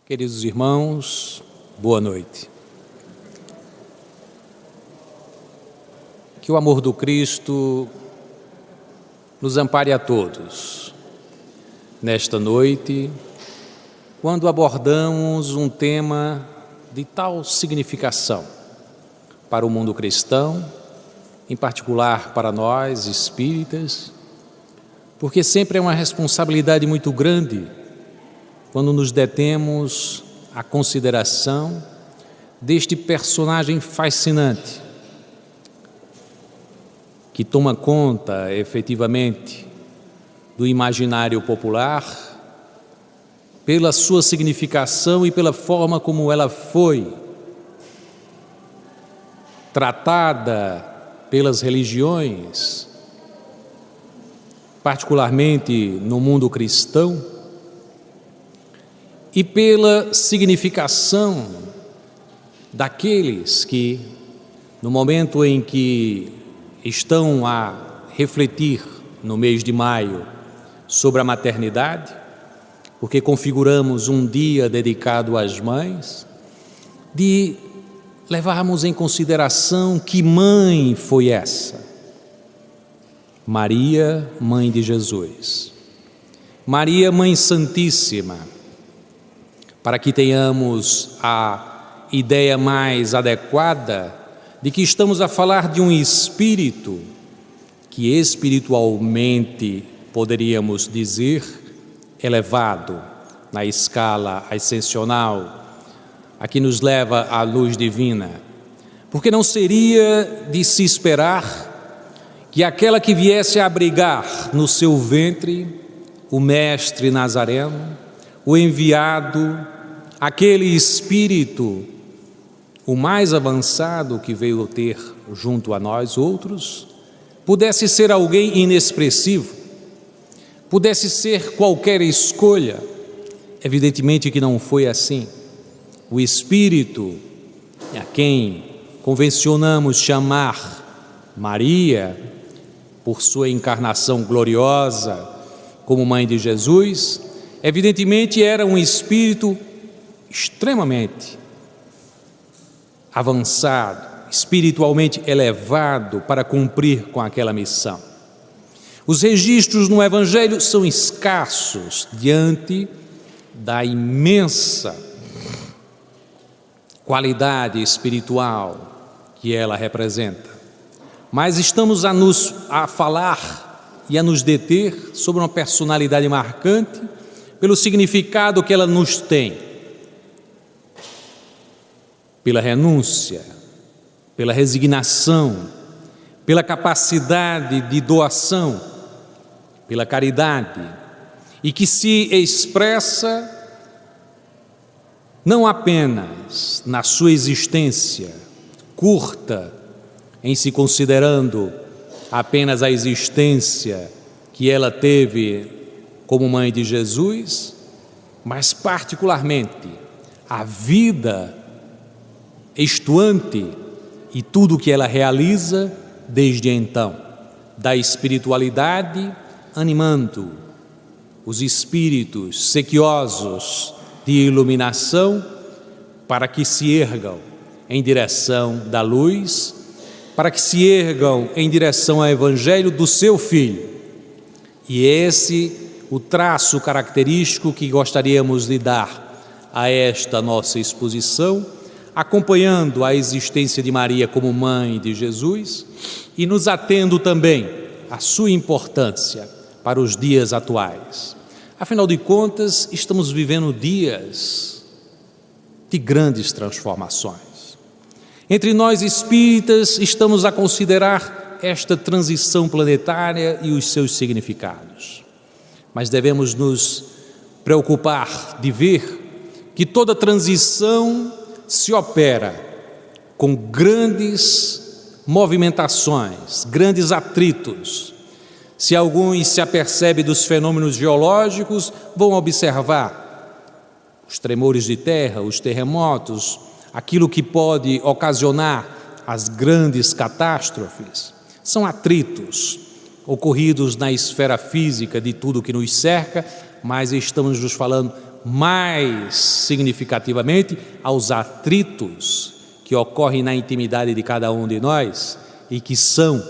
Queridos irmãos, boa noite. Que o amor do Cristo nos ampare a todos nesta noite, quando abordamos um tema de tal significação para o mundo cristão, em particular para nós espíritas, porque sempre é uma responsabilidade muito grande quando nos detemos à consideração deste personagem fascinante, que toma conta, efetivamente, do imaginário popular, pela sua significação e pela forma como ela foi tratada pelas religiões, particularmente no mundo cristão, e pela significação daqueles que, no momento em que estão a refletir no mês de maio sobre a maternidade, porque configuramos um dia dedicado às mães, de levarmos em consideração que mãe foi essa? Maria, mãe de Jesus. Maria, mãe santíssima, para que tenhamos a ideia mais adequada de que estamos a falar de um espírito que espiritualmente, poderíamos dizer, elevado na escala ascensional, a que nos leva à luz divina, porque não seria de se esperar que aquela que viesse a abrigar no seu ventre o Mestre Nazareno, o enviado, aquele espírito, o mais avançado que veio ter junto a nós outros, pudesse ser alguém inexpressivo, pudesse ser qualquer escolha. Evidentemente que não foi assim. O espírito, a quem convencionamos chamar Maria, por sua encarnação gloriosa como mãe de Jesus, evidentemente era um espírito extremamente avançado, espiritualmente elevado para cumprir com aquela missão. Os registros no Evangelho são escassos diante da imensa qualidade espiritual que ela representa. Mas estamos a falar e a nos deter sobre uma personalidade marcante pelo significado que ela nos tem, pela renúncia, pela resignação, pela capacidade de doação, pela caridade, e que se expressa não apenas na sua existência curta, em se considerando apenas a existência que ela teve como mãe de Jesus, mas particularmente a vida estuante e tudo o que ela realiza desde então, da espiritualidade, animando os espíritos sequiosos de iluminação para que se ergam em direção da luz, para que se ergam em direção ao Evangelho do seu Filho. E esse o traço característico que gostaríamos de dar a esta nossa exposição, acompanhando a existência de Maria como mãe de Jesus e nos atendo também à sua importância para os dias atuais. Afinal de contas, estamos vivendo dias de grandes transformações. Entre nós espíritas, estamos a considerar esta transição planetária e os seus significados. Mas devemos nos preocupar de ver que toda transição se opera com grandes movimentações, grandes atritos. Se alguns se apercebem dos fenômenos geológicos, vão observar os tremores de terra, os terremotos, aquilo que pode ocasionar as grandes catástrofes. São atritos ocorridos na esfera física de tudo que nos cerca, mas estamos nos falando mais significativamente aos atritos que ocorrem na intimidade de cada um de nós e que são,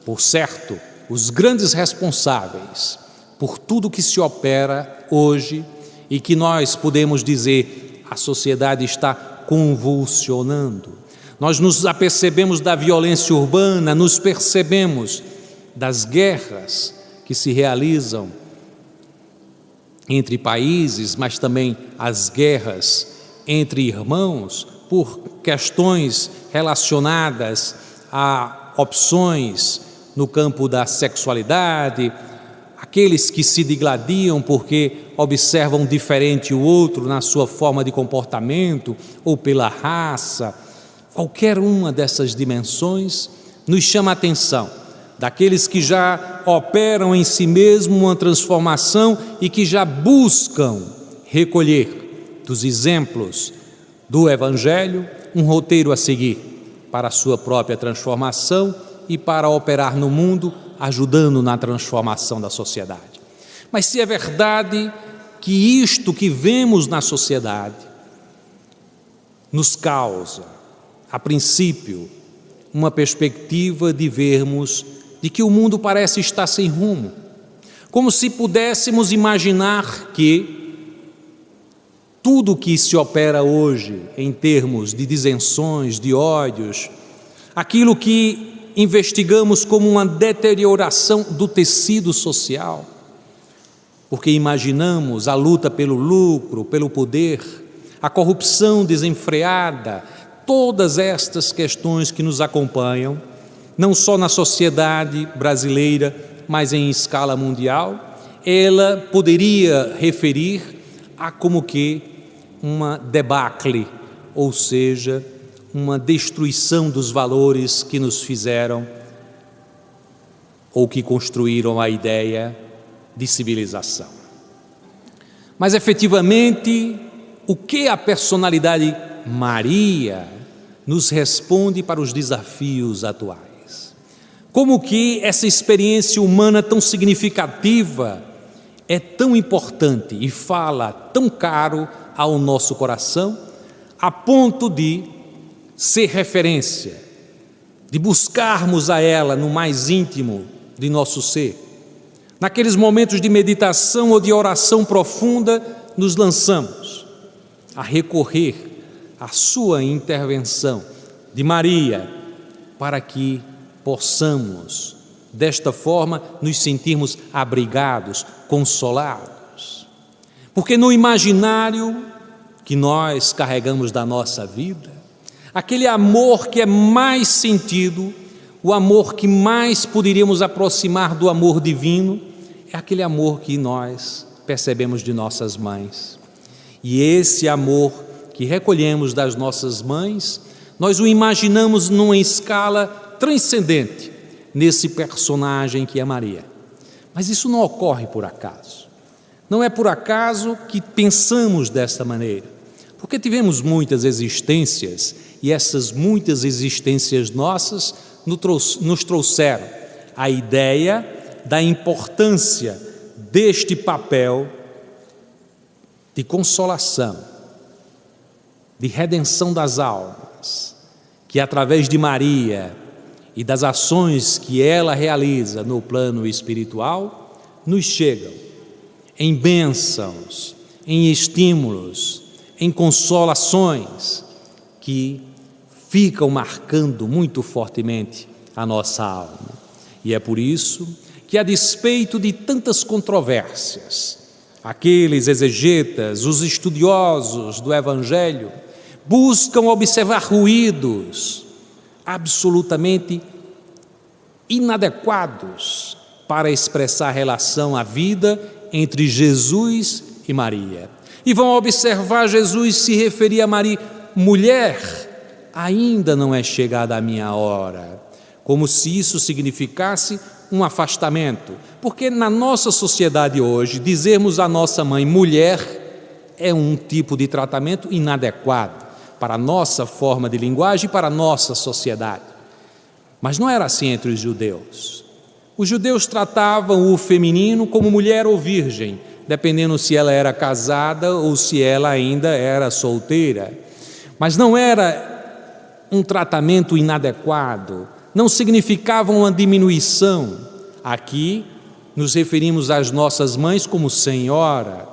por certo, os grandes responsáveis por tudo que se opera hoje e que nós podemos dizer a sociedade está convulsionando. Nós nos apercebemos da violência urbana, nos percebemos das guerras que se realizam entre países, mas também as guerras entre irmãos por questões relacionadas a opções no campo da sexualidade, aqueles que se digladiam porque observam diferente o outro na sua forma de comportamento ou pela raça. Qualquer uma dessas dimensões nos chama a atenção daqueles que já operam em si mesmo uma transformação e que já buscam recolher dos exemplos do Evangelho um roteiro a seguir para a sua própria transformação e para operar no mundo, ajudando na transformação da sociedade. Mas se é verdade que isto que vemos na sociedade nos causa, a princípio, uma perspectiva de vermos de que o mundo parece estar sem rumo, como se pudéssemos imaginar que tudo que se opera hoje em termos de disenções, de ódios, aquilo que investigamos como uma deterioração do tecido social, porque imaginamos a luta pelo lucro, pelo poder, a corrupção desenfreada, todas estas questões que nos acompanham, não só na sociedade brasileira, mas em escala mundial, ela poderia referir a como que uma debacle, ou seja, uma destruição dos valores que nos fizeram ou que construíram a ideia de civilização. Mas efetivamente, o que a personalidade Maria nos responde para os desafios atuais? Como que essa experiência humana tão significativa é tão importante e fala tão caro ao nosso coração, a ponto de ser referência, de buscarmos a ela no mais íntimo de nosso ser. Naqueles momentos de meditação ou de oração profunda, nos lançamos a recorrer à sua intervenção de Maria, para que possamos, desta forma, nos sentirmos abrigados, consolados. Porque no imaginário que nós carregamos da nossa vida, aquele amor que é mais sentido, o amor que mais poderíamos aproximar do amor divino, é aquele amor que nós percebemos de nossas mães. E esse amor que recolhemos das nossas mães, nós o imaginamos numa escala transcendente nesse personagem que é Maria. Mas isso não ocorre por acaso. Não é por acaso que pensamos desta maneira, porque tivemos muitas existências e essas muitas existências nossas nos trouxeram a ideia da importância deste papel de consolação, de redenção das almas, que através de Maria e das ações que ela realiza no plano espiritual, nos chegam em bênçãos, em estímulos, em consolações que ficam marcando muito fortemente a nossa alma. E é por isso que, a despeito de tantas controvérsias, aqueles exegetas, os estudiosos do Evangelho, buscam observar ruídos absolutamente inadequados para expressar a relação à vida entre Jesus e Maria. E vão observar Jesus se referir a Maria: mulher, ainda não é chegada a minha hora, como se isso significasse um afastamento, porque na nossa sociedade hoje, dizermos à nossa mãe mulher é um tipo de tratamento inadequado para a nossa forma de linguagem, para a nossa sociedade. Mas não era assim entre os judeus. Os judeus tratavam o feminino como mulher ou virgem, dependendo se ela era casada ou se ela ainda era solteira. Mas não era um tratamento inadequado, não significava uma diminuição. Aqui nos referimos às nossas mães como senhora,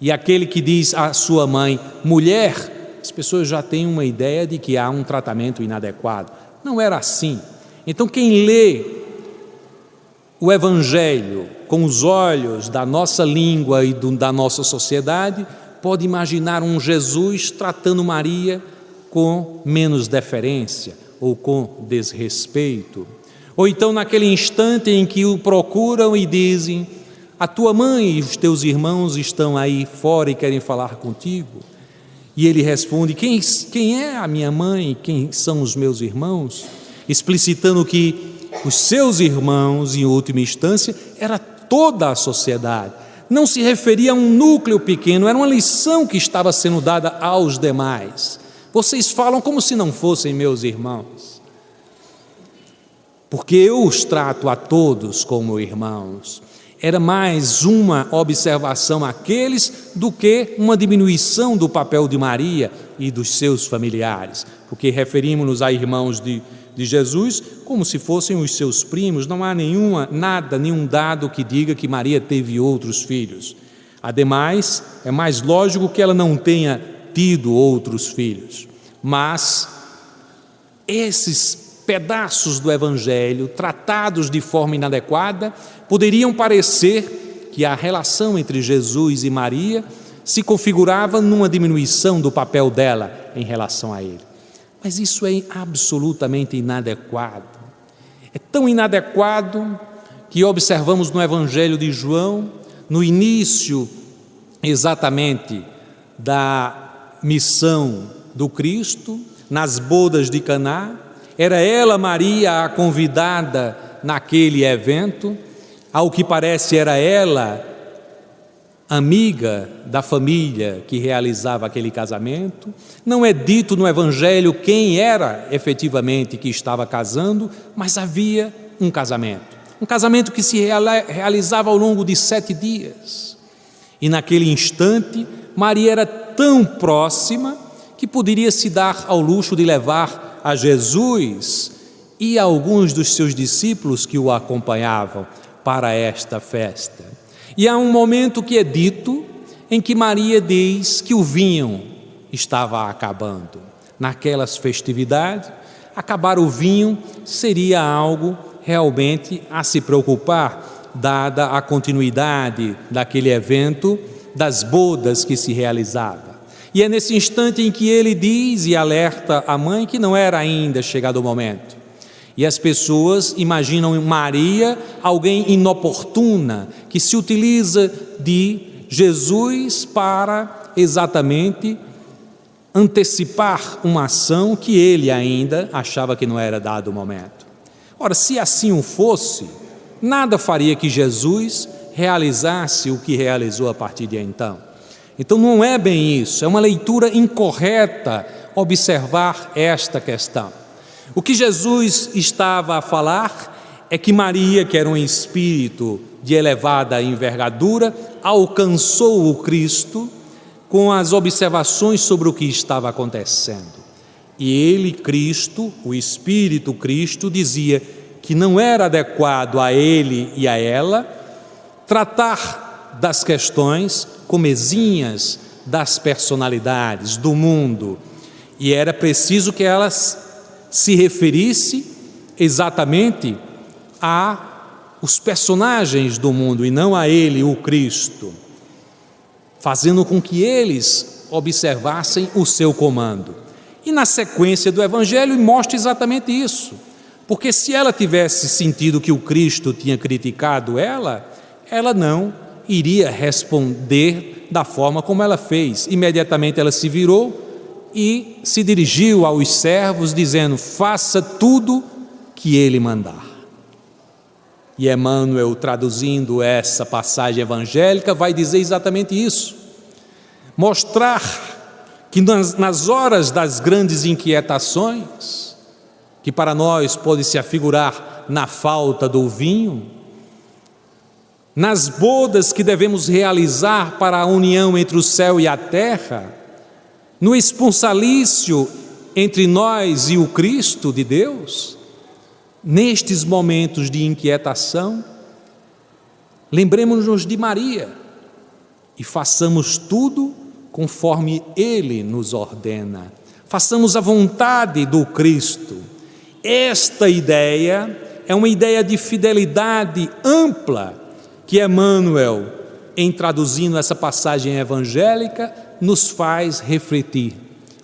e aquele que diz à sua mãe mulher, as pessoas já têm uma ideia de que há um tratamento inadequado. Não era assim. Então quem lê o Evangelho com os olhos da nossa língua e da nossa sociedade, pode imaginar um Jesus tratando Maria com menos deferência ou com desrespeito. Ou então naquele instante em que o procuram e dizem: a tua mãe e os teus irmãos estão aí fora e querem falar contigo. E ele responde: quem é a minha mãe e quem são os meus irmãos? Explicitando que os seus irmãos, em última instância, era toda a sociedade. Não se referia a um núcleo pequeno, era uma lição que estava sendo dada aos demais. Vocês falam como se não fossem meus irmãos, porque eu os trato a todos como irmãos. Era mais uma observação àqueles do que uma diminuição do papel de Maria e dos seus familiares, porque referimos-nos a irmãos de Jesus como se fossem os seus primos. Não há nenhum dado que diga que Maria teve outros filhos. Ademais, é mais lógico que ela não tenha tido outros filhos. Mas esses pedaços do Evangelho, tratados de forma inadequada, poderiam parecer que a relação entre Jesus e Maria se configurava numa diminuição do papel dela em relação a ele. Mas isso é absolutamente inadequado. É tão inadequado que observamos no Evangelho de João, no início exatamente da missão do Cristo, nas bodas de Caná. Era ela, Maria, a convidada naquele evento. Ao que parece, era ela amiga da família que realizava aquele casamento. Não é dito no Evangelho quem era efetivamente que estava casando, mas havia um casamento que se realizava ao longo de 7 dias. E naquele instante, Maria era tão próxima que poderia se dar ao luxo de levar a Jesus e a alguns dos seus discípulos que o acompanhavam para esta festa. E há um momento que é dito em que Maria diz que o vinho estava acabando. Naquelas festividades, acabar o vinho seria algo realmente a se preocupar, dada a continuidade daquele evento, das bodas que se realizava. E é nesse instante em que ele diz e alerta a mãe que não era ainda chegado o momento. E as pessoas imaginam Maria alguém inoportuna, que se utiliza de Jesus para exatamente antecipar uma ação que ele ainda achava que não era dado o momento. Ora, se assim o fosse, nada faria que Jesus realizasse o que realizou a partir de então. Então não é bem isso, é uma leitura incorreta observar esta questão. O que Jesus estava a falar é que Maria, que era um espírito de elevada envergadura, alcançou o Cristo com as observações sobre o que estava acontecendo. E ele, Cristo, o Espírito Cristo, dizia que não era adequado a ele e a ela tratar das questões comezinhas das personalidades do mundo, e era preciso que elas se referisse exatamente aos personagens do mundo e não a ele, o Cristo, fazendo com que eles observassem o seu comando. E na sequência do Evangelho mostra exatamente isso, porque se ela tivesse sentido que o Cristo tinha criticado ela não iria responder da forma como ela fez. Imediatamente ela se virou e se dirigiu aos servos dizendo: faça tudo que ele mandar. E Emmanuel, traduzindo essa passagem evangélica, vai dizer exatamente isso. Mostrar que nas horas das grandes inquietações, que para nós pode se afigurar na falta do vinho, nas bodas que devemos realizar para a união entre o céu e a terra, no esponsalício entre nós e o Cristo de Deus, nestes momentos de inquietação, lembremos-nos de Maria e façamos tudo conforme Ele nos ordena. Façamos a vontade do Cristo. Esta ideia é uma ideia de fidelidade ampla que Emmanuel, em traduzindo essa passagem evangélica, nos faz refletir.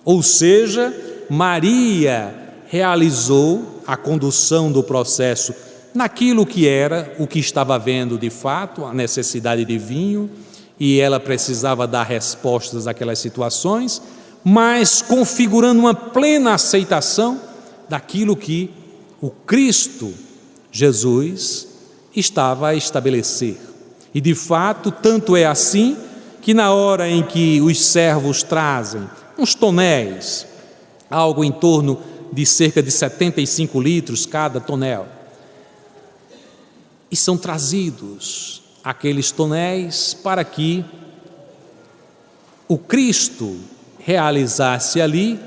Ou seja, Maria realizou a condução do processo naquilo que era, o que estava vendo de fato, a necessidade de vinho, e ela precisava dar respostas àquelas situações, mas configurando uma plena aceitação daquilo que o Cristo Jesus estava a estabelecer. E de fato, tanto é assim que na hora em que os servos trazem uns tonéis, algo em torno de cerca de 75 litros cada tonel, e são trazidos aqueles tonéis para que o Cristo realizasse ali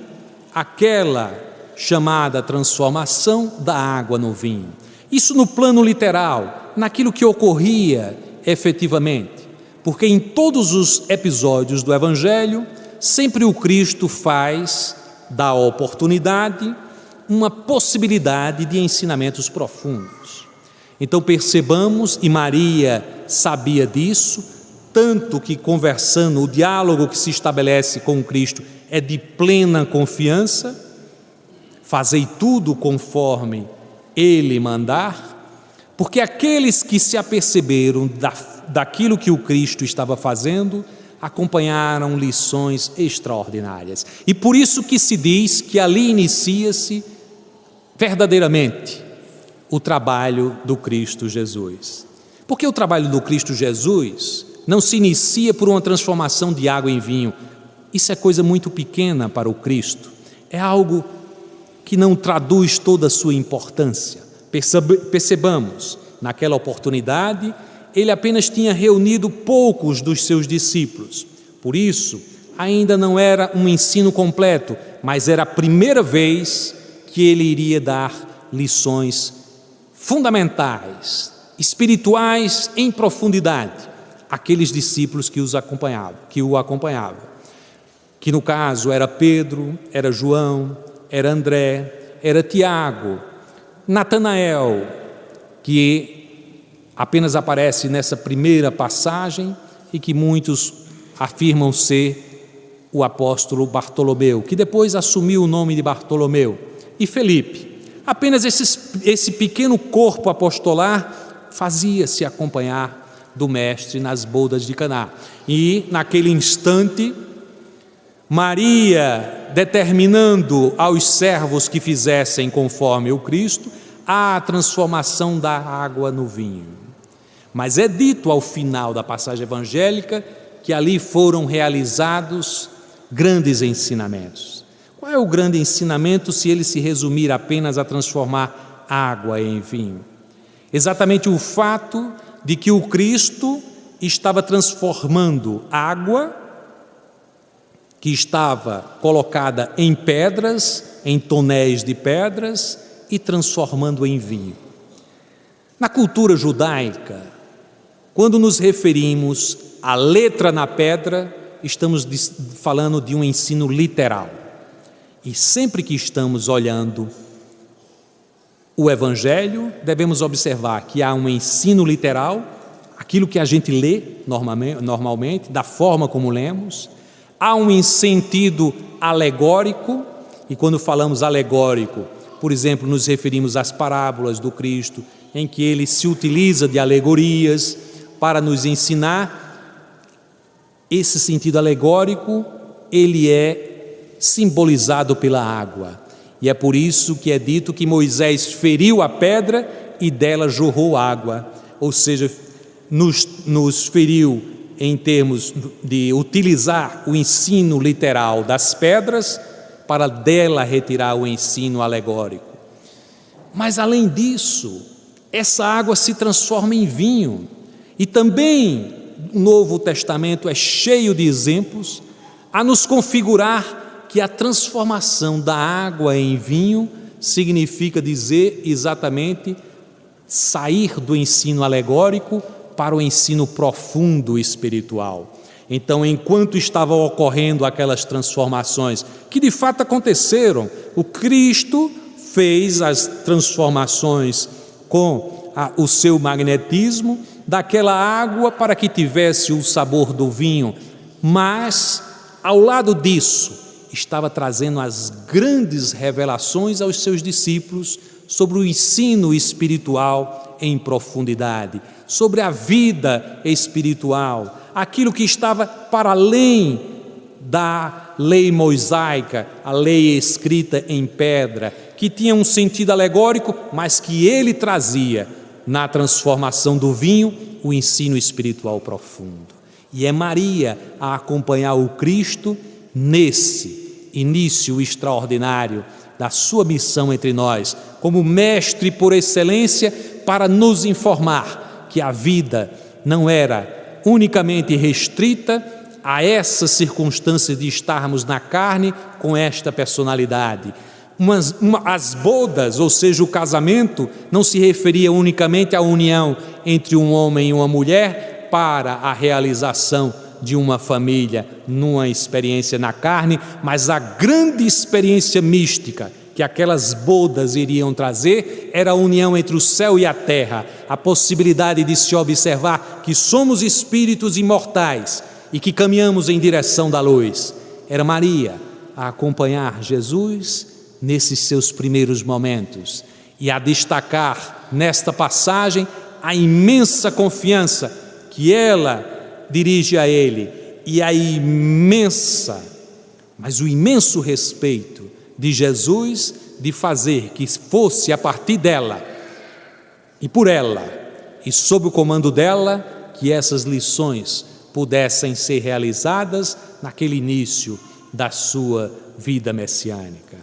aquela chamada transformação da água no vinho. Isso no plano literal, naquilo que ocorria efetivamente, porque em todos os episódios do Evangelho, sempre o Cristo faz da oportunidade uma possibilidade de ensinamentos profundos. Então percebamos, e Maria sabia disso, tanto que conversando, o diálogo que se estabelece com Cristo é de plena confiança, fazei tudo conforme Ele mandar, porque aqueles que se aperceberam daquilo que o Cristo estava fazendo, acompanharam lições extraordinárias. E por isso que se diz que ali inicia-se verdadeiramente o trabalho do Cristo Jesus. Porque o trabalho do Cristo Jesus não se inicia por uma transformação de água em vinho. Isso é coisa muito pequena para o Cristo. É algo que não traduz toda a sua importância. Percebamos, naquela oportunidade, ele apenas tinha reunido poucos dos seus discípulos. Por isso, ainda não era um ensino completo, mas era a primeira vez que ele iria dar lições fundamentais, espirituais em profundidade, àqueles discípulos que o acompanhavam, que no caso era Pedro, era João, era André, era Tiago, Natanael, que apenas aparece nessa primeira passagem e que muitos afirmam ser o apóstolo Bartolomeu, que depois assumiu o nome de Bartolomeu, e Felipe. Apenas esse pequeno corpo apostolar fazia-se acompanhar do Mestre nas bodas de Caná. E naquele instante, Maria, determinando aos servos que fizessem conforme o Cristo, a transformação da água no vinho. Mas é dito ao final da passagem evangélica que ali foram realizados grandes ensinamentos. Qual é o grande ensinamento se ele se resumir apenas a transformar água em vinho? Exatamente o fato de que o Cristo estava transformando água que estava colocada em pedras, em tonéis de pedras, e transformando em vinho. Na cultura judaica, quando nos referimos à letra na pedra, estamos falando de um ensino literal. E sempre que estamos olhando o Evangelho, devemos observar que há um ensino literal, aquilo que a gente lê normalmente, da forma como lemos. Há um sentido alegórico, e quando falamos alegórico, por exemplo, nos referimos às parábolas do Cristo, em que ele se utiliza de alegorias para nos ensinar. Esse sentido alegórico, ele é simbolizado pela água. E é por isso que é dito que Moisés feriu a pedra e dela jorrou água. Ou seja, nos feriu em termos de utilizar o ensino literal das pedras para dela retirar o ensino alegórico. Mas além disso, essa água se transforma em vinho. E também o Novo Testamento é cheio de exemplos a nos configurar que a transformação da água em vinho significa dizer exatamente sair do ensino alegórico para o ensino profundo espiritual. Então, enquanto estavam ocorrendo aquelas transformações, que de fato aconteceram, o Cristo fez as transformações com o seu magnetismo, daquela água para que tivesse o sabor do vinho, mas ao lado disso estava trazendo as grandes revelações aos seus discípulos sobre o ensino espiritual em profundidade, sobre a vida espiritual, aquilo que estava para além da lei mosaica, a lei escrita em pedra, que tinha um sentido alegórico, mas que ele trazia na transformação do vinho o ensino espiritual profundo. E é Maria a acompanhar o Cristo nesse início extraordinário da sua missão entre nós, como mestre por excelência, para nos informar que a vida não era unicamente restrita a essa circunstância de estarmos na carne com esta personalidade. As bodas, ou seja, o casamento, não se referia unicamente à união entre um homem e uma mulher para a realização de uma família numa experiência na carne, mas a grande experiência mística que aquelas bodas iriam trazer era a união entre o céu e a terra, a possibilidade de se observar que somos espíritos imortais e que caminhamos em direção da luz. Era Maria a acompanhar Jesus nesses seus primeiros momentos e a destacar nesta passagem a imensa confiança que ela dirige a ele e o imenso respeito de Jesus de fazer que fosse a partir dela e por ela e sob o comando dela que essas lições pudessem ser realizadas naquele início da sua vida messiânica,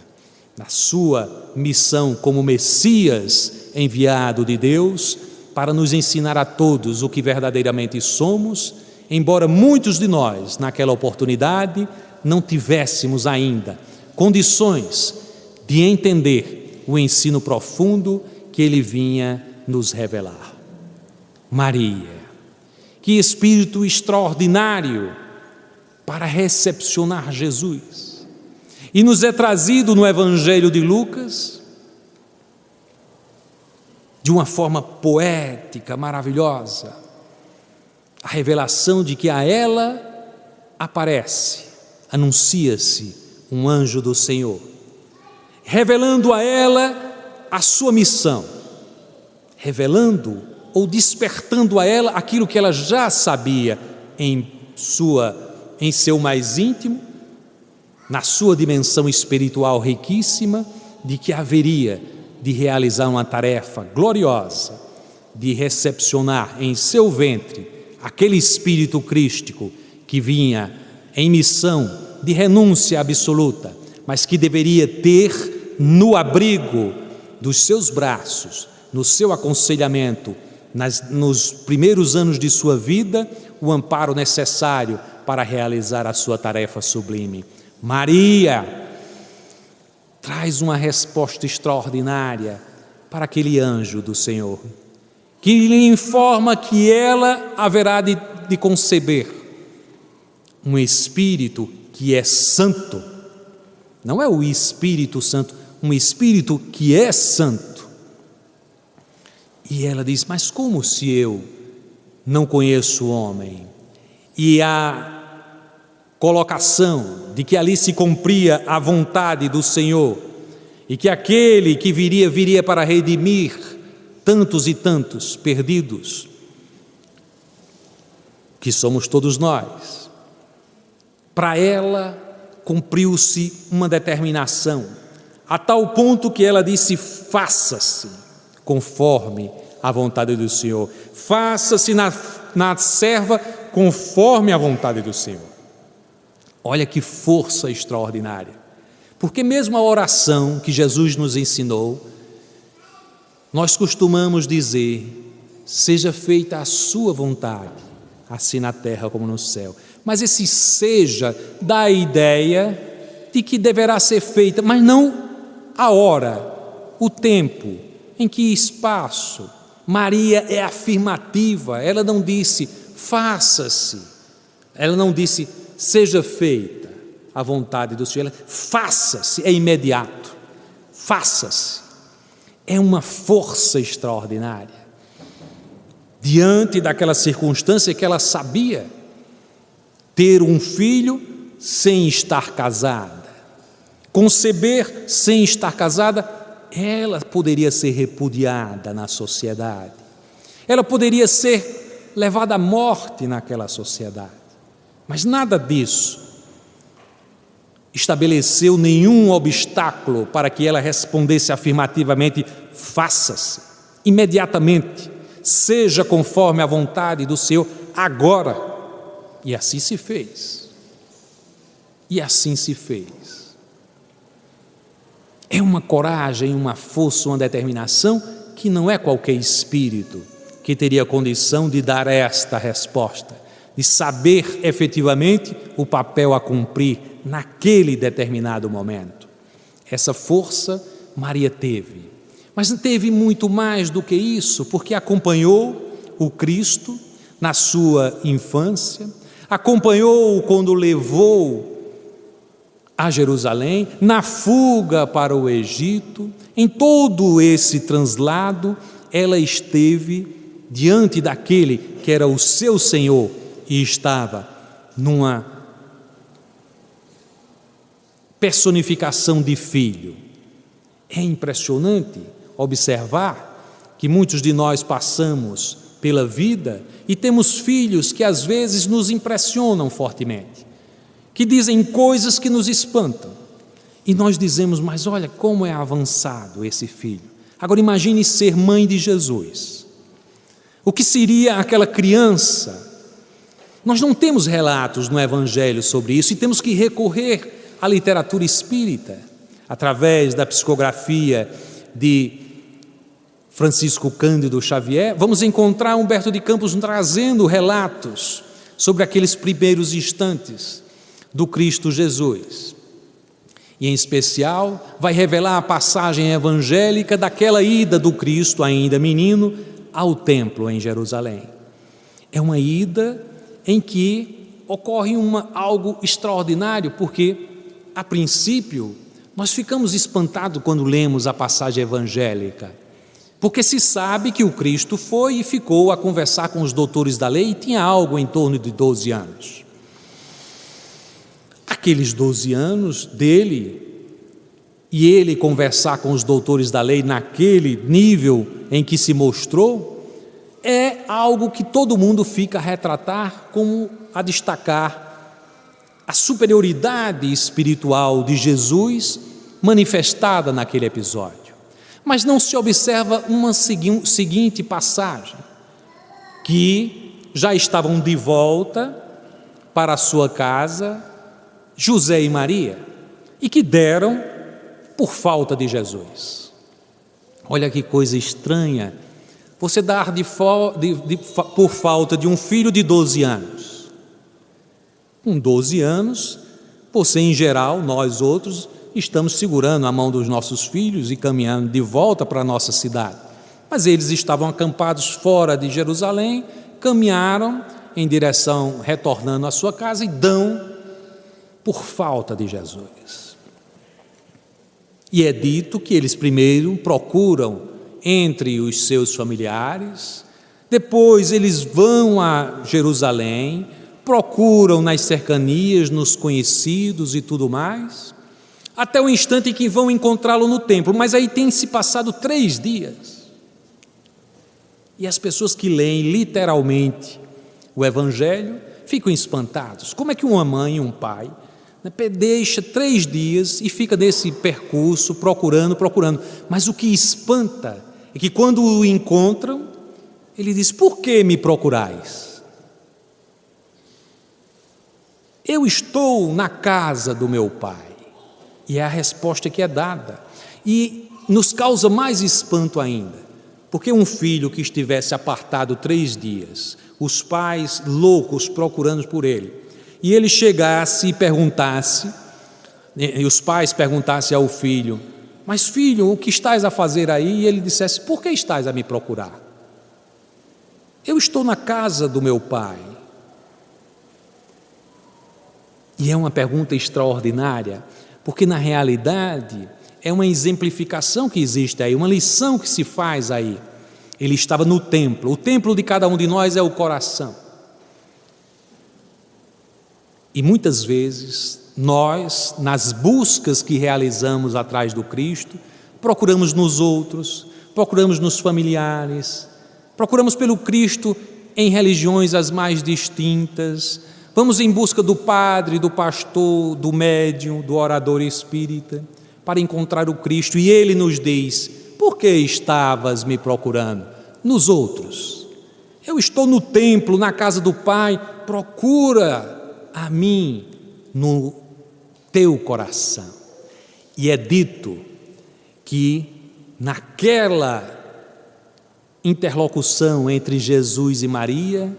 na sua missão como Messias enviado de Deus para nos ensinar a todos o que verdadeiramente somos, embora muitos de nós, naquela oportunidade, não tivéssemos ainda condições de entender o ensino profundo que ele vinha nos revelar. Maria, que espírito extraordinário para recepcionar Jesus! E nos é trazido no Evangelho de Lucas, de uma forma poética, maravilhosa, a revelação de que a ela aparece, anuncia-se um anjo do Senhor, revelando a ela a sua missão, revelando ou despertando a ela aquilo que ela já sabia em seu mais íntimo, na sua dimensão espiritual riquíssima, de que haveria de realizar uma tarefa gloriosa, de recepcionar em seu ventre aquele espírito crístico que vinha em missão de renúncia absoluta, mas que deveria ter no abrigo dos seus braços, no seu aconselhamento, nos primeiros anos de sua vida, o amparo necessário para realizar a sua tarefa sublime. Maria traz uma resposta extraordinária para aquele anjo do Senhor, que lhe informa que ela haverá de conceber um Espírito que é santo. Não é o Espírito Santo, um Espírito que é santo. E ela diz: mas como se eu não conheço o homem? E a colocação de que ali se cumpria a vontade do Senhor e que aquele que viria para redimir tantos e tantos perdidos, que somos todos nós. Para ela cumpriu-se uma determinação, a tal ponto que ela disse: faça-se conforme a vontade do Senhor, faça-se na serva conforme a vontade do Senhor. Olha que força extraordinária, porque mesmo a oração que Jesus nos ensinou, nós costumamos dizer seja feita a sua vontade, assim na terra como no céu. Mas esse seja dá a ideia de que deverá ser feita, mas não a hora, o tempo, em que espaço. Maria é afirmativa, ela não disse faça-se, ela não disse seja feita a vontade do Senhor, ela faça-se, é imediato, faça-se. É uma força extraordinária. Diante daquela circunstância que ela sabia, ter um filho sem estar casada, conceber sem estar casada, ela poderia ser repudiada na sociedade, ela poderia ser levada à morte naquela sociedade, mas nada disso estabeleceu nenhum obstáculo para que ela respondesse afirmativamente: faça-se, imediatamente, seja conforme a vontade do Senhor agora. E assim se fez. E assim se fez. É uma coragem, uma força, uma determinação que não é qualquer espírito que teria condição de dar esta resposta, de saber efetivamente o papel a cumprir naquele determinado momento. Essa força Maria teve, mas teve muito mais do que isso, porque acompanhou o Cristo na sua infância, acompanhou-o quando levou a Jerusalém, na fuga para o Egito, em todo esse translado, ela esteve diante daquele que era o seu Senhor e estava numa personificação de filho. É impressionante observar que muitos de nós passamos pela vida e temos filhos que às vezes nos impressionam fortemente, que dizem coisas que nos espantam, e nós dizemos: mas olha como é avançado esse filho. Agora imagine ser mãe de Jesus. O que seria aquela criança? Nós não temos relatos no Evangelho sobre isso e temos que recorrer à literatura espírita, através da psicografia de Francisco Cândido Xavier. Vamos encontrar Humberto de Campos trazendo relatos sobre aqueles primeiros instantes do Cristo Jesus. E em especial vai revelar a passagem evangélica daquela ida do Cristo, ainda menino, ao templo em Jerusalém. É uma ida em que ocorre algo extraordinário, porque a princípio nós ficamos espantados quando lemos a passagem evangélica, porque se sabe que o Cristo foi e ficou a conversar com os doutores da lei e tinha algo em torno de 12 anos. Aqueles 12 anos dele, e ele conversar com os doutores da lei naquele nível em que se mostrou, é algo que todo mundo fica a retratar, como a destacar a superioridade espiritual de Jesus manifestada naquele episódio. Mas não se observa uma seguinte passagem, que já estavam de volta para a sua casa José e Maria, e que deram por falta de Jesus. Olha que coisa estranha, você dar por falta de um filho de 12 anos. Com 12 anos, você em geral, nós outros, estamos segurando a mão dos nossos filhos e caminhando de volta para a nossa cidade. Mas eles estavam acampados fora de Jerusalém, caminharam em direção, retornando à sua casa, e dão por falta de Jesus. E é dito que eles primeiro procuram entre os seus familiares, depois eles vão a Jerusalém, procuram nas cercanias, nos conhecidos e tudo mais, até o instante em que vão encontrá-lo no templo. Mas aí tem se passado 3 dias. E as pessoas que leem literalmente o Evangelho ficam espantados. Como é que uma mãe e um pai deixa 3 dias e fica nesse percurso procurando? Mas o que espanta é que quando o encontram, ele diz: por que me procurais? Eu estou na casa do meu pai. E é a resposta que é dada. E nos causa mais espanto ainda, Porque um filho que estivesse apartado 3 dias, os pais loucos procurando por ele, e ele chegasse e perguntasse, e os pais perguntassem ao filho: mas filho, o que estás a fazer aí? E ele dissesse: por que estás a me procurar? Eu estou na casa do meu pai. E é uma pergunta extraordinária, porque na realidade é uma exemplificação que existe aí, uma lição que se faz aí. Ele estava no templo. O templo de cada um de nós é o coração. E muitas vezes nós, nas buscas que realizamos atrás do Cristo, procuramos nos outros, procuramos nos familiares, procuramos pelo Cristo em religiões as mais distintas, vamos em busca do padre, do pastor, do médium, do orador espírita, para encontrar o Cristo, e Ele nos diz: por que estavas me procurando? Nos outros. Eu estou no templo, na casa do Pai, procura a mim no teu coração. E é dito que naquela interlocução entre Jesus e Maria,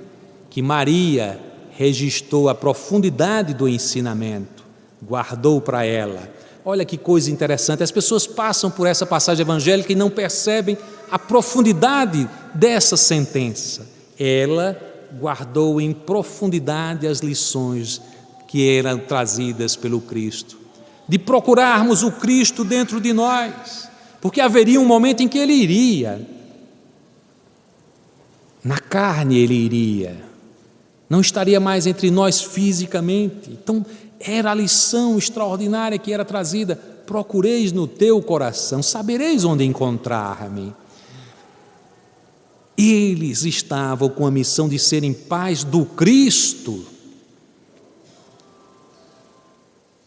que Maria registrou a profundidade do ensinamento, guardou para ela. Olha que coisa interessante, as pessoas passam por essa passagem evangélica e não percebem a profundidade dessa sentença. Ela guardou em profundidade as lições que eram trazidas pelo Cristo, de procurarmos o Cristo dentro de nós, porque haveria um momento em que Ele iria, na carne Ele iria, não estaria mais entre nós fisicamente. Então era a lição extraordinária que era trazida: procureis no teu coração, sabereis onde encontrar-me. Eles estavam com a missão de serem pais do Cristo,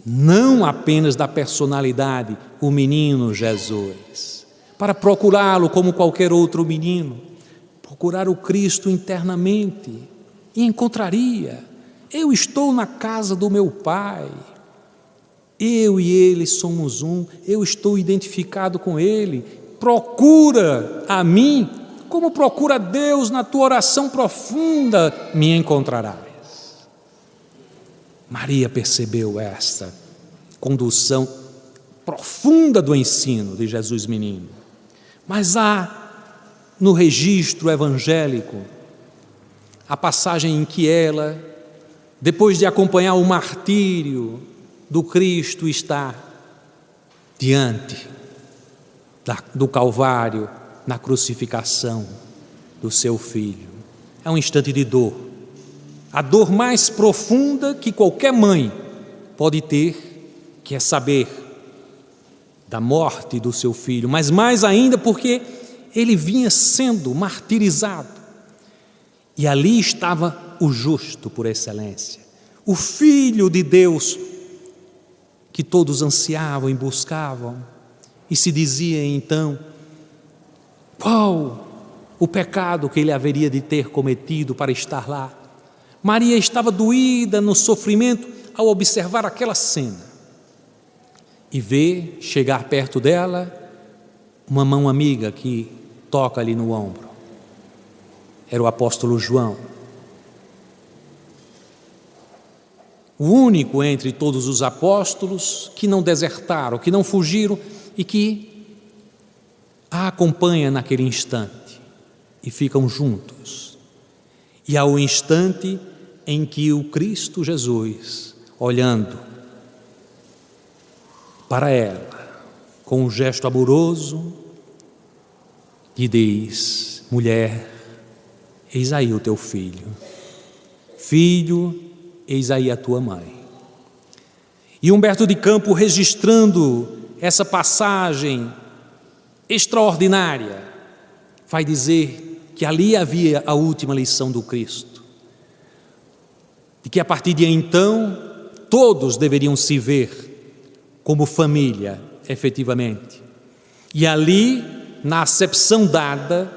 não apenas da personalidade, o menino Jesus, para procurá-lo como qualquer outro menino, procurar o Cristo internamente, e encontraria. Eu estou na casa do meu Pai, eu e Ele somos um, eu estou identificado com Ele. Procura a mim, como procura a Deus na tua oração profunda, me encontrarás. Maria percebeu esta condução profunda do ensino de Jesus menino. Mas há no registro evangélico a passagem em que ela, depois de acompanhar o martírio do Cristo, está diante do Calvário, na crucificação do seu filho. É um instante de dor, a dor mais profunda que qualquer mãe pode ter, que é saber da morte do seu filho, mas mais ainda porque ele vinha sendo martirizado. E ali estava o justo por excelência, o Filho de Deus, que todos ansiavam e buscavam, e se dizia então: qual o pecado que ele haveria de ter cometido para estar lá? Maria estava doída no sofrimento ao observar aquela cena, e vê chegar perto dela uma mão amiga que toca ali no ombro. Era o apóstolo João, o único entre todos os apóstolos que não desertaram, que não fugiram e que a acompanha naquele instante e ficam juntos. E ao instante em que o Cristo Jesus, olhando para ela com um gesto amoroso, lhe diz: mulher, eis aí o teu filho. Filho, eis aí a tua mãe. E Humberto de Campos, registrando essa passagem extraordinária, vai dizer que ali havia a última lição do Cristo, de que a partir de então todos deveriam se ver como família, efetivamente. E ali, na acepção dada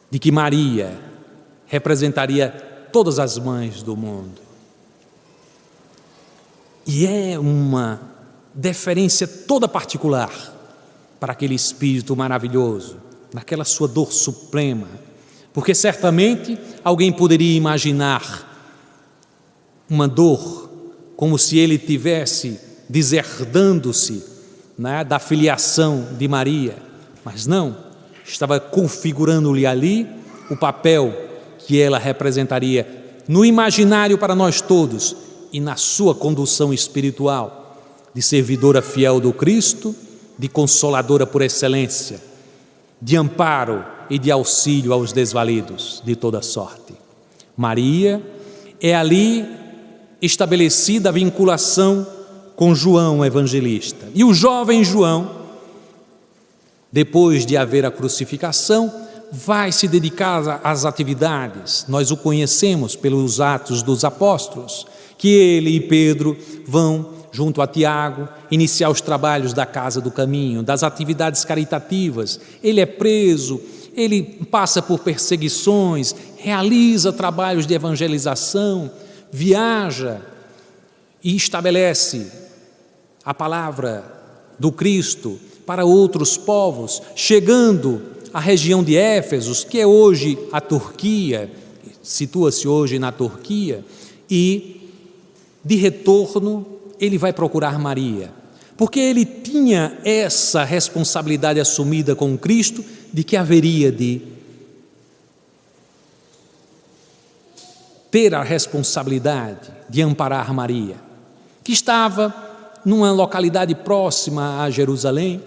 de que Maria representaria todas as mães do mundo. E é uma deferência toda particular para aquele Espírito maravilhoso naquela sua dor suprema, porque certamente alguém poderia imaginar uma dor como se ele tivesse deserdando-se, né, da filiação de Maria, mas não, estava configurando-lhe ali o papel que ela representaria no imaginário para nós todos e na sua condução espiritual de servidora fiel do Cristo, de consoladora por excelência, de amparo e de auxílio aos desvalidos de toda sorte. Maria é ali estabelecida a vinculação com João evangelista. E o jovem João, depois de haver a crucificação, vai se dedicar às atividades. Nós o conhecemos pelos Atos dos Apóstolos, que ele e Pedro vão junto a Tiago iniciar os trabalhos da Casa do Caminho, das atividades caritativas. Ele é preso, ele passa por perseguições, realiza trabalhos de evangelização, viaja e estabelece a palavra do Cristo para outros povos, chegando à região de Éfeso, que é hoje a Turquia, situa-se hoje na Turquia, e de retorno ele vai procurar Maria, porque ele tinha essa responsabilidade assumida com Cristo de que haveria de ter a responsabilidade de amparar Maria, que estava numa localidade próxima a Jerusalém,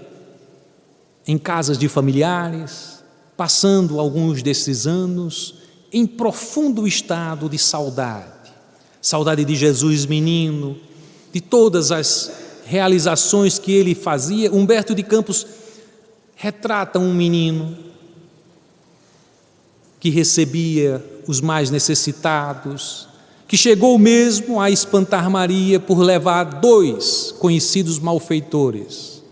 em casas de familiares, passando alguns desses anos em profundo estado de saudade, saudade de Jesus menino, de todas as realizações que ele fazia. Humberto de Campos retrata um menino que recebia os mais necessitados, que chegou mesmo a espantar Maria por levar 2 conhecidos malfeitores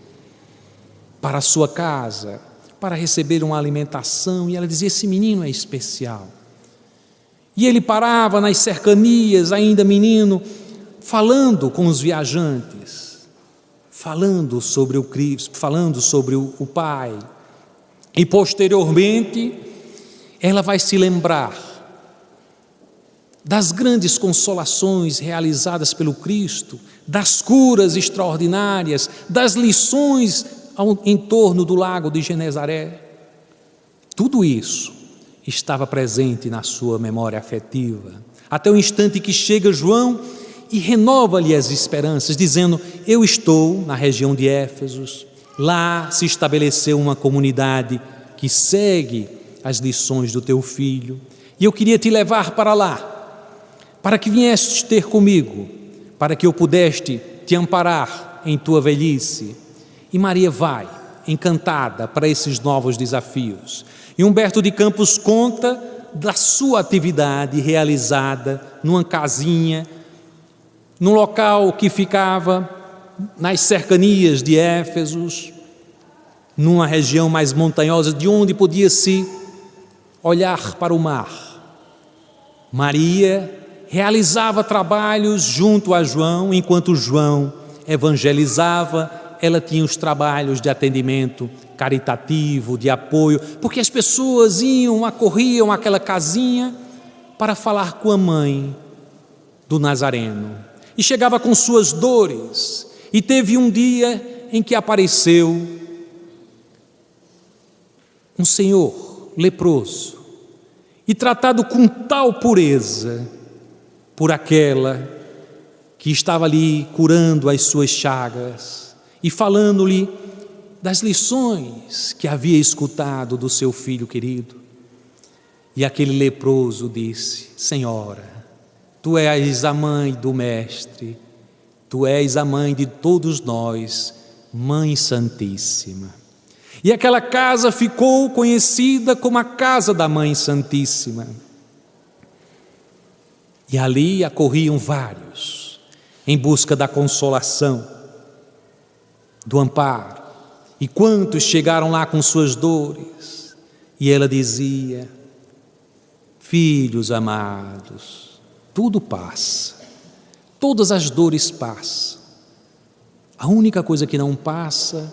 para a sua casa, para receber uma alimentação, e ela dizia: esse menino é especial. E ele parava nas cercanias, ainda menino, falando com os viajantes, falando sobre o Cristo, falando sobre o Pai. E posteriormente, ela vai se lembrar das grandes consolações realizadas pelo Cristo, das curas extraordinárias, das lições em torno do lago de Genezaré. Tudo isso estava presente na sua memória afetiva, até o instante que chega João e renova-lhe as esperanças, dizendo: eu estou na região de Éfeso, lá se estabeleceu uma comunidade que segue as lições do teu filho, e eu queria te levar para lá, para que viesses ter comigo, para que eu pudesse te amparar em tua velhice. E Maria vai, encantada, para esses novos desafios. E Humberto de Campos conta da sua atividade realizada numa casinha, num local que ficava nas cercanias de Éfeso, numa região mais montanhosa, de onde podia-se olhar para o mar. Maria realizava trabalhos junto a João, enquanto João evangelizava, ela tinha os trabalhos de atendimento caritativo, de apoio, porque as pessoas acorriam àquela casinha para falar com a mãe do Nazareno, e chegava com suas dores, e teve um dia em que apareceu um senhor leproso, e tratado com tal pureza por aquela que estava ali curando as suas chagas e falando-lhe das lições que havia escutado do seu filho querido. E aquele leproso disse: Senhora, tu és a mãe do Mestre, tu és a mãe de todos nós, Mãe Santíssima. E aquela casa ficou conhecida como a casa da Mãe Santíssima. E ali acorriam vários em busca da consolação, do amparo. E quantos chegaram lá com suas dores? E ela dizia: filhos amados, tudo passa, todas as dores passam. A única coisa que não passa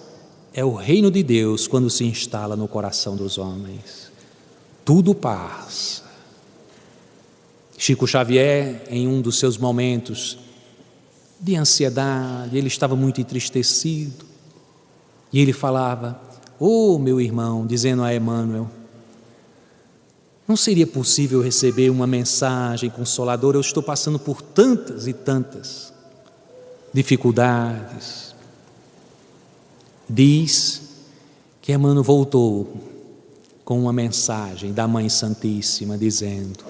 é o reino de Deus quando se instala no coração dos homens. Tudo passa. Chico Xavier, em um dos seus momentos de ansiedade, ele estava muito entristecido, e ele falava: "Oh, meu irmão", dizendo a Emmanuel, "não seria possível receber uma mensagem consoladora? Eu estou passando por tantas e tantas dificuldades." Diz que Emmanuel voltou com uma mensagem da Mãe Santíssima, dizendo: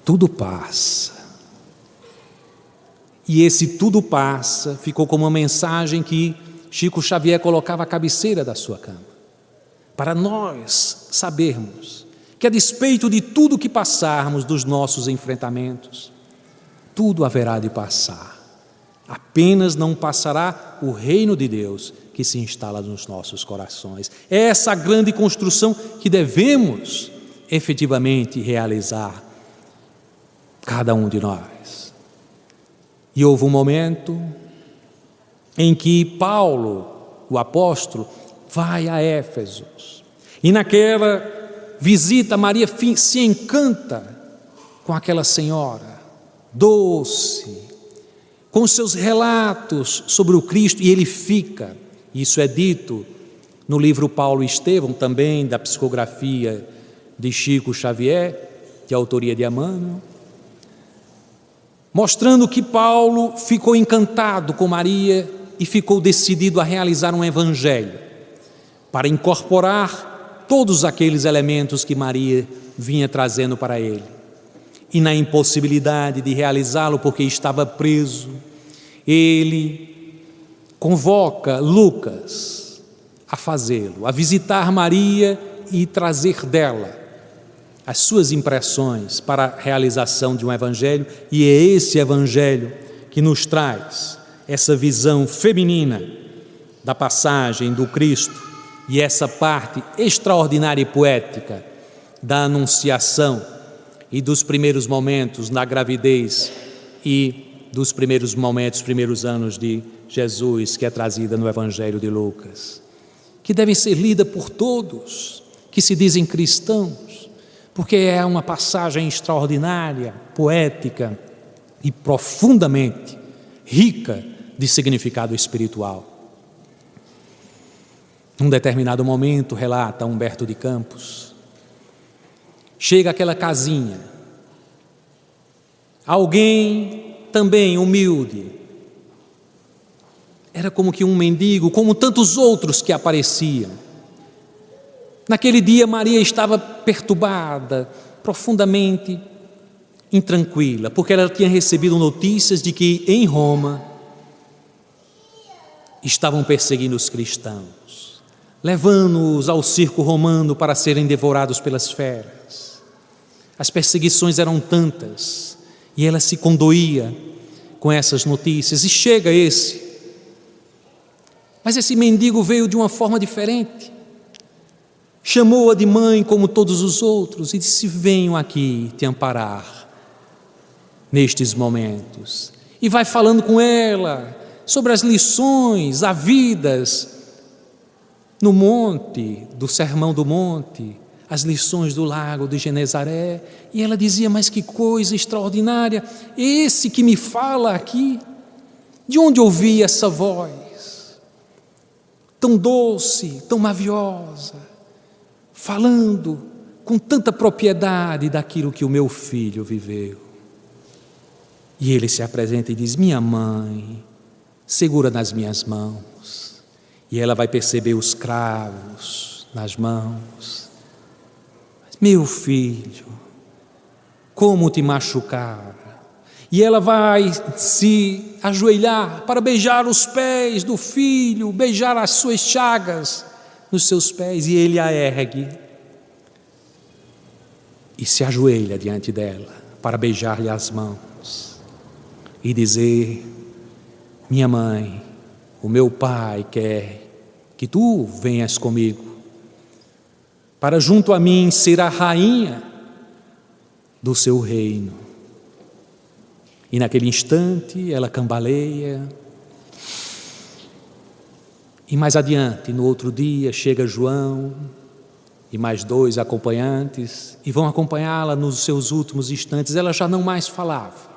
tudo passa. E esse tudo passa ficou como uma mensagem que Chico Xavier colocava à cabeceira da sua cama, para nós sabermos que, a despeito de tudo que passarmos dos nossos enfrentamentos, tudo haverá de passar. Apenas não passará o reino de Deus que se instala nos nossos corações. É essa a grande construção que devemos efetivamente realizar, cada um de nós. E houve um momento em que Paulo, o apóstolo, vai a Éfeso, e naquela visita Maria se encanta com aquela senhora doce, com seus relatos sobre o Cristo, e ele fica. Isso é dito no livro Paulo e Estevão, também da psicografia de Chico Xavier, de autoria de Emmanuel, mostrando que Paulo ficou encantado com Maria e ficou decidido a realizar um evangelho para incorporar todos aqueles elementos que Maria vinha trazendo para ele. E na impossibilidade de realizá-lo porque estava preso, ele convoca Lucas a fazê-lo, a visitar Maria e trazer dela as suas impressões para a realização de um evangelho. E é esse evangelho que nos traz essa visão feminina da passagem do Cristo e essa parte extraordinária e poética da anunciação e dos primeiros momentos na gravidez e dos primeiros momentos, primeiros anos de Jesus, que é trazida no Evangelho de Lucas, que deve ser lida por todos que se dizem cristãos, porque é uma passagem extraordinária, poética e profundamente rica de significado espiritual. Num determinado momento, relata Humberto de Campos, chega àquela casinha, alguém também humilde, era como que um mendigo, como tantos outros que apareciam. Naquele dia Maria estava perturbada, profundamente intranquila, porque ela tinha recebido notícias de que em Roma estavam perseguindo os cristãos, levando-os ao circo romano para serem devorados pelas feras. As perseguições eram tantas e ela se condoía com essas notícias. E chega mas esse mendigo veio de uma forma diferente. Chamou-a de mãe como todos os outros e disse: venho aqui te amparar nestes momentos. E vai falando com ela sobre as lições havidas no monte, do Sermão do Monte, as lições do lago de Genezaré. E ela dizia: mas que coisa extraordinária, esse que me fala aqui, de onde ouvi essa voz tão doce, tão maviosa, falando com tanta propriedade daquilo que o meu filho viveu. E ele se apresenta e diz: minha mãe, segura nas minhas mãos. E ela vai perceber os cravos nas mãos. Meu filho, como te machucaram. E ela vai se ajoelhar para beijar os pés do filho, beijar as suas chagas nos seus pés, e ele a ergue e se ajoelha diante dela para beijar-lhe as mãos e dizer: minha mãe, o meu pai quer que tu venhas comigo para junto a mim ser a rainha do seu reino. E naquele instante ela cambaleia E mais adiante, no outro dia, chega João e mais 2 acompanhantes e vão acompanhá-la nos seus últimos instantes. Ela já não mais falava,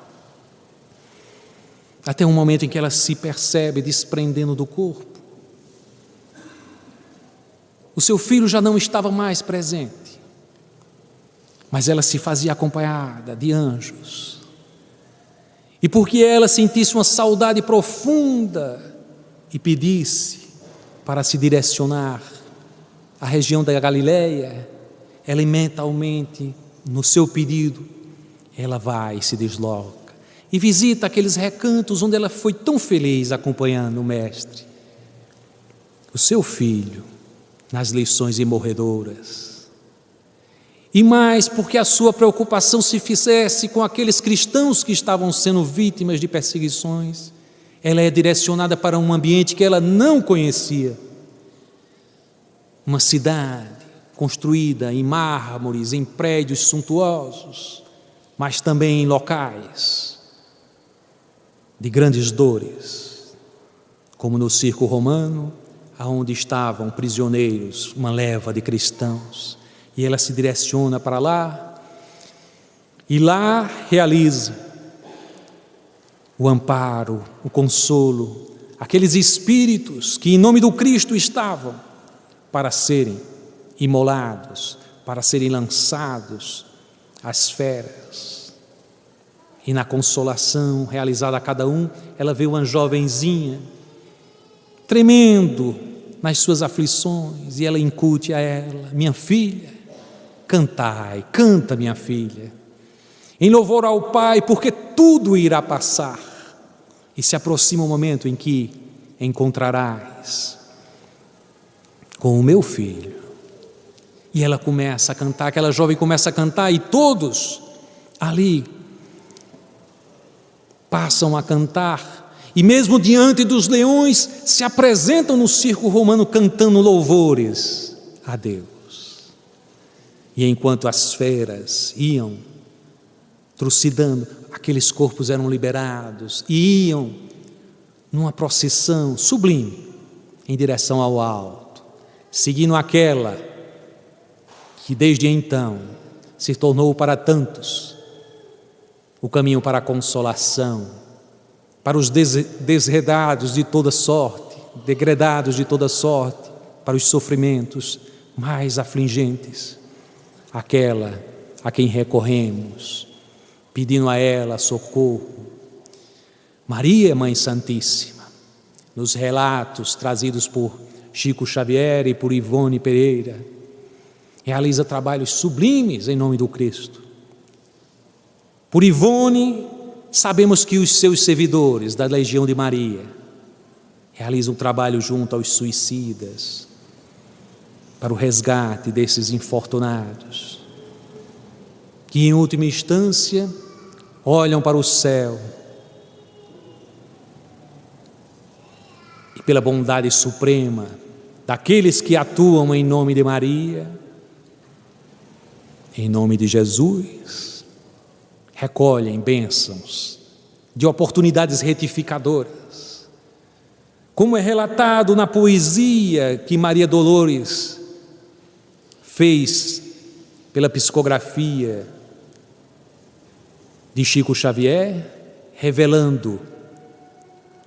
até um momento em que ela se percebe desprendendo do corpo. O seu filho já não estava mais presente, mas ela se fazia acompanhada de anjos. E porque ela sentisse uma saudade profunda e pedisse para se direcionar à região da Galileia, ela mentalmente, no seu pedido, ela vai e se desloca e visita aqueles recantos onde ela foi tão feliz acompanhando o Mestre, o seu filho, nas lições imorredoras. E mais porque a sua preocupação se fizesse com aqueles cristãos que estavam sendo vítimas de perseguições, ela é direcionada para um ambiente que ela não conhecia. Uma cidade construída em mármores, em prédios suntuosos, mas também em locais de grandes dores, como no circo romano, aonde estavam prisioneiros, uma leva de cristãos. E ela se direciona para lá, e lá realiza o amparo, o consolo, aqueles espíritos que em nome do Cristo estavam para serem imolados, para serem lançados às feras. E na consolação realizada a cada um, ela vê uma jovenzinha tremendo nas suas aflições, e ela incute a ela: minha filha, cantai, canta minha filha, em louvor ao Pai, porque tudo irá passar, e se aproxima o momento em que encontrarás com o meu filho. E ela começa a cantar, aquela jovem começa a cantar, e todos ali passam a cantar, e mesmo diante dos leões se apresentam no circo romano cantando louvores a Deus. E enquanto as feras iam trucidando, aqueles corpos eram liberados e iam numa procissão sublime em direção ao alto, seguindo aquela que desde então se tornou para tantos o caminho para a consolação, para os desredados de toda sorte, degradados de toda sorte, para os sofrimentos mais afligentes, aquela a quem recorremos, pedindo a ela socorro. Maria, Mãe Santíssima, nos relatos trazidos por Chico Xavier e por Ivone Pereira, realiza trabalhos sublimes em nome do Cristo. Por Ivone, sabemos que os seus servidores da Legião de Maria realizam trabalho junto aos suicidas, para o resgate desses infortunados, que em última instância olham para o céu e pela bondade suprema daqueles que atuam em nome de Maria, em nome de Jesus, recolhem bênçãos de oportunidades retificadoras, como é relatado na poesia que Maria Dolores fez pela psicografia de Chico Xavier, revelando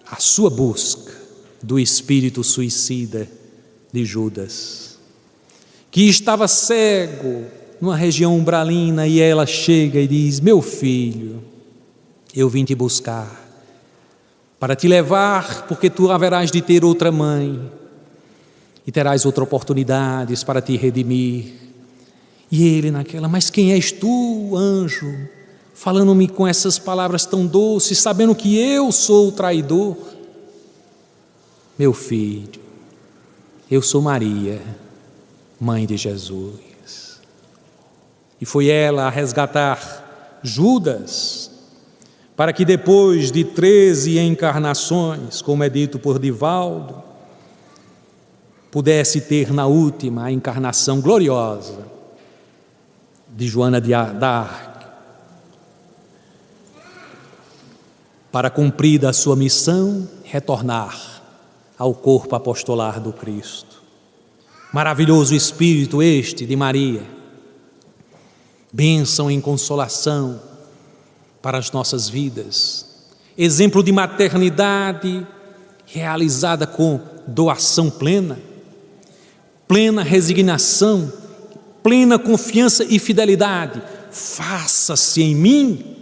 a sua busca do espírito suicida de Judas, que estava cego numa região umbralina, e ela chega e diz: meu filho, eu vim te buscar para te levar, porque tu haverás de ter outra mãe e terás outras oportunidades para te redimir. E ele naquela: mas quem és tu, anjo, falando-me com essas palavras tão doces, sabendo que eu sou o traidor? Meu filho, eu sou Maria, mãe de Jesus. E foi ela a resgatar Judas, para que depois de 13 encarnações, como é dito por Divaldo, pudesse ter na última a encarnação gloriosa de Joana d'Arc, para cumprida a sua missão, retornar ao corpo apostolar do Cristo. Maravilhoso Espírito este de Maria, bênção em consolação para as nossas vidas, exemplo de maternidade realizada com doação plena, plena resignação, plena confiança e fidelidade. Faça-se em mim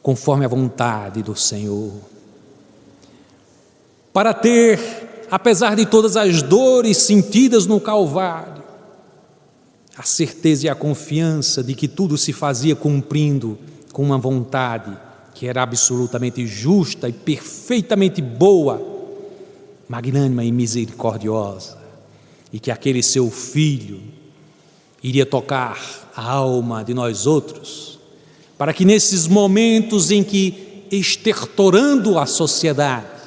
conforme a vontade do Senhor. Para ter, apesar de todas as dores sentidas no Calvário, a certeza e a confiança de que tudo se fazia cumprindo com uma vontade que era absolutamente justa e perfeitamente boa, magnânima e misericordiosa, e que aquele seu Filho iria tocar a alma de nós outros, para que nesses momentos em que, estertorando a sociedade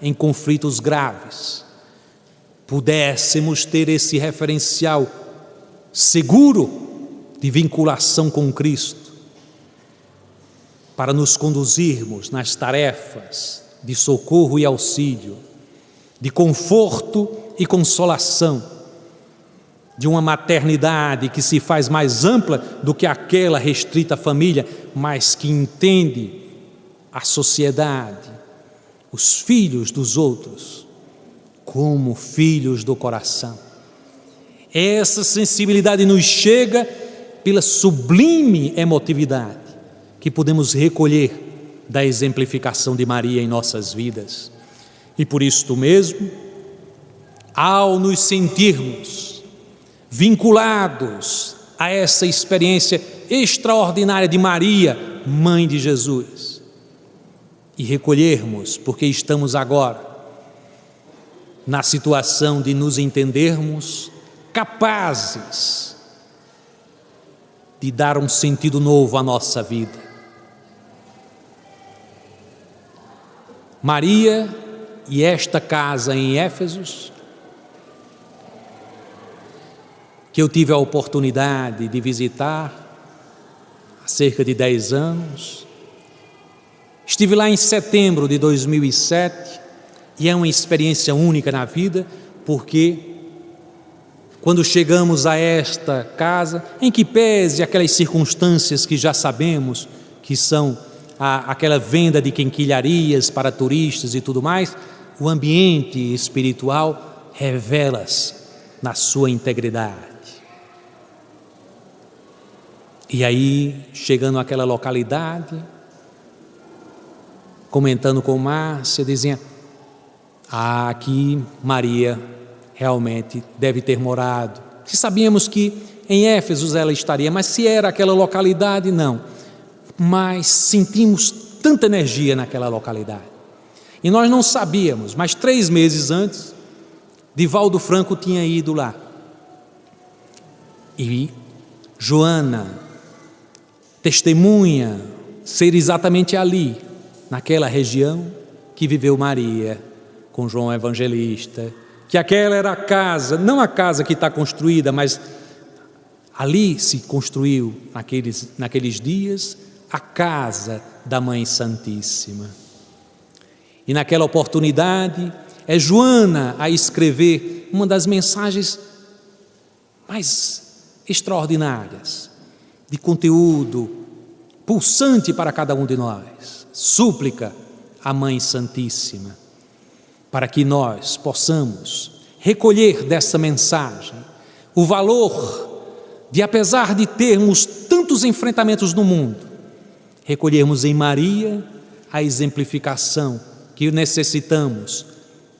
em conflitos graves, pudéssemos ter esse referencial seguro de vinculação com Cristo, para nos conduzirmos nas tarefas de socorro e auxílio, de conforto e consolação, de uma maternidade que se faz mais ampla do que aquela restrita família, mas que entende a sociedade, os filhos dos outros, como filhos do coração. Essa sensibilidade nos chega pela sublime emotividade que podemos recolher da exemplificação de Maria em nossas vidas. E por isto mesmo, ao nos sentirmos vinculados a essa experiência extraordinária de Maria, Mãe de Jesus, e recolhermos, porque estamos agora na situação de nos entendermos capazes de dar um sentido novo à nossa vida. Maria e esta casa em Éfesos, que eu tive a oportunidade de visitar há cerca de 10 anos. Estive lá em setembro de 2007 e é uma experiência única na vida, porque quando chegamos a esta casa, em que pese aquelas circunstâncias que já sabemos, que são aquela venda de quinquilharias para turistas e tudo mais, o ambiente espiritual revela-se na sua integridade. E aí, chegando àquela localidade, comentando com Márcia, dizia: aqui Maria realmente deve ter morado. Se sabíamos que em Éfesos ela estaria, mas se era aquela localidade, não. Mas sentimos tanta energia naquela localidade. E nós não sabíamos, mas 3 meses antes, Divaldo Franco tinha ido lá. E Joana testemunha ser exatamente ali, naquela região, que viveu Maria com João Evangelista, que aquela era a casa, não a casa que está construída, mas ali se construiu naqueles dias a casa da Mãe Santíssima. E naquela oportunidade é Joana a escrever uma das mensagens mais extraordinárias, de conteúdo pulsante para cada um de nós. Súplica à Mãe Santíssima, para que nós possamos recolher dessa mensagem o valor de, apesar de termos tantos enfrentamentos no mundo, recolhermos em Maria a exemplificação que necessitamos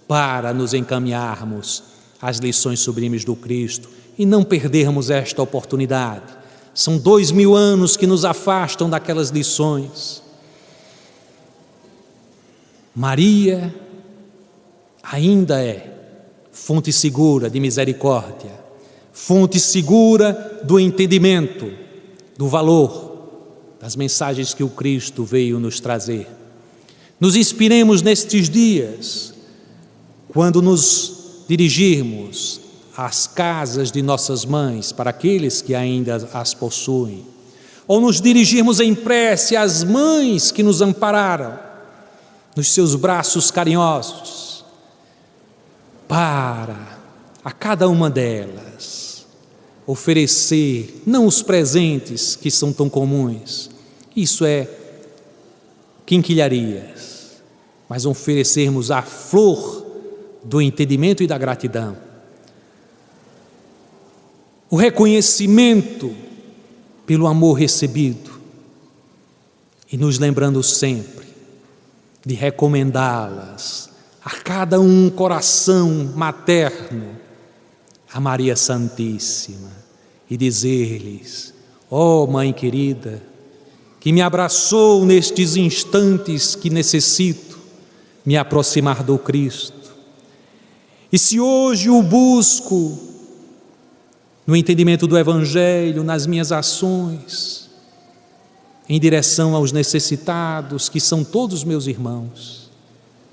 para nos encaminharmos às lições sublimes do Cristo e não perdermos esta oportunidade. São 2000 anos que nos afastam daquelas lições. Maria ainda é fonte segura de misericórdia, fonte segura do entendimento, do valor das mensagens que o Cristo veio nos trazer. Nos inspiremos nestes dias, quando nos dirigirmos às casas de nossas mães, para aqueles que ainda as possuem, ou nos dirigirmos em prece às mães que nos ampararam, nos seus braços carinhosos, para a cada uma delas oferecer não os presentes que são tão comuns, isso é quinquilharias, mas oferecermos a flor do entendimento e da gratidão, o reconhecimento pelo amor recebido, e nos lembrando sempre de recomendá-las a cada um coração materno a Maria Santíssima e dizer-lhes: ó Mãe querida, que me abraçou nestes instantes que necessito me aproximar do Cristo, e se hoje o busco no entendimento do Evangelho, nas minhas ações, em direção aos necessitados, que são todos meus irmãos,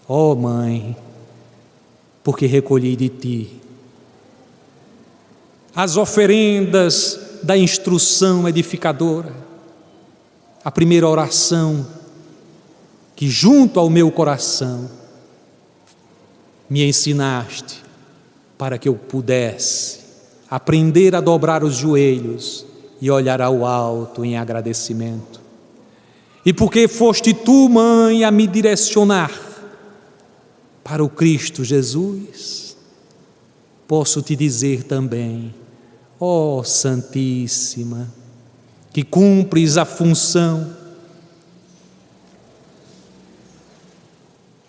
ó Mãe, porque recolhi de Ti as oferendas da instrução edificadora, a primeira oração que junto ao meu coração me ensinaste para que eu pudesse aprender a dobrar os joelhos e olhar ao alto em agradecimento. E porque foste Tu, Mãe, a me direcionar para o Cristo Jesus, posso Te dizer também: ó Santíssima, que cumpres a função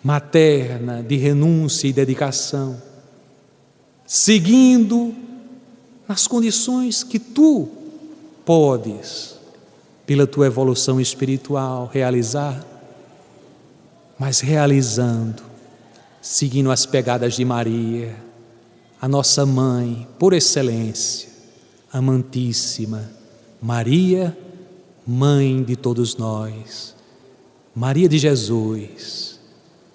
materna de renúncia e dedicação, seguindo nas condições que Tu podes, pela Tua evolução espiritual, realizar, mas realizando, seguindo as pegadas de Maria, a nossa Mãe por excelência, amantíssima Maria, Mãe de todos nós, Maria de Jesus,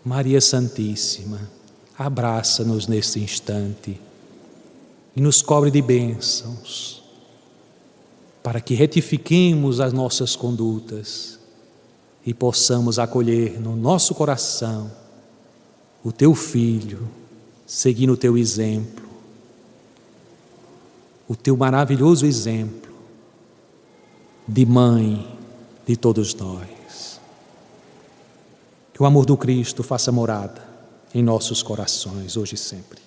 Maria Santíssima, abraça-nos neste instante e nos cobre de bênçãos, para que retifiquemos as nossas condutas e possamos acolher no nosso coração o Teu Filho, seguindo o Teu exemplo, o Teu maravilhoso exemplo de Mãe de todos nós. Que o amor do Cristo faça morada em nossos corações, hoje e sempre.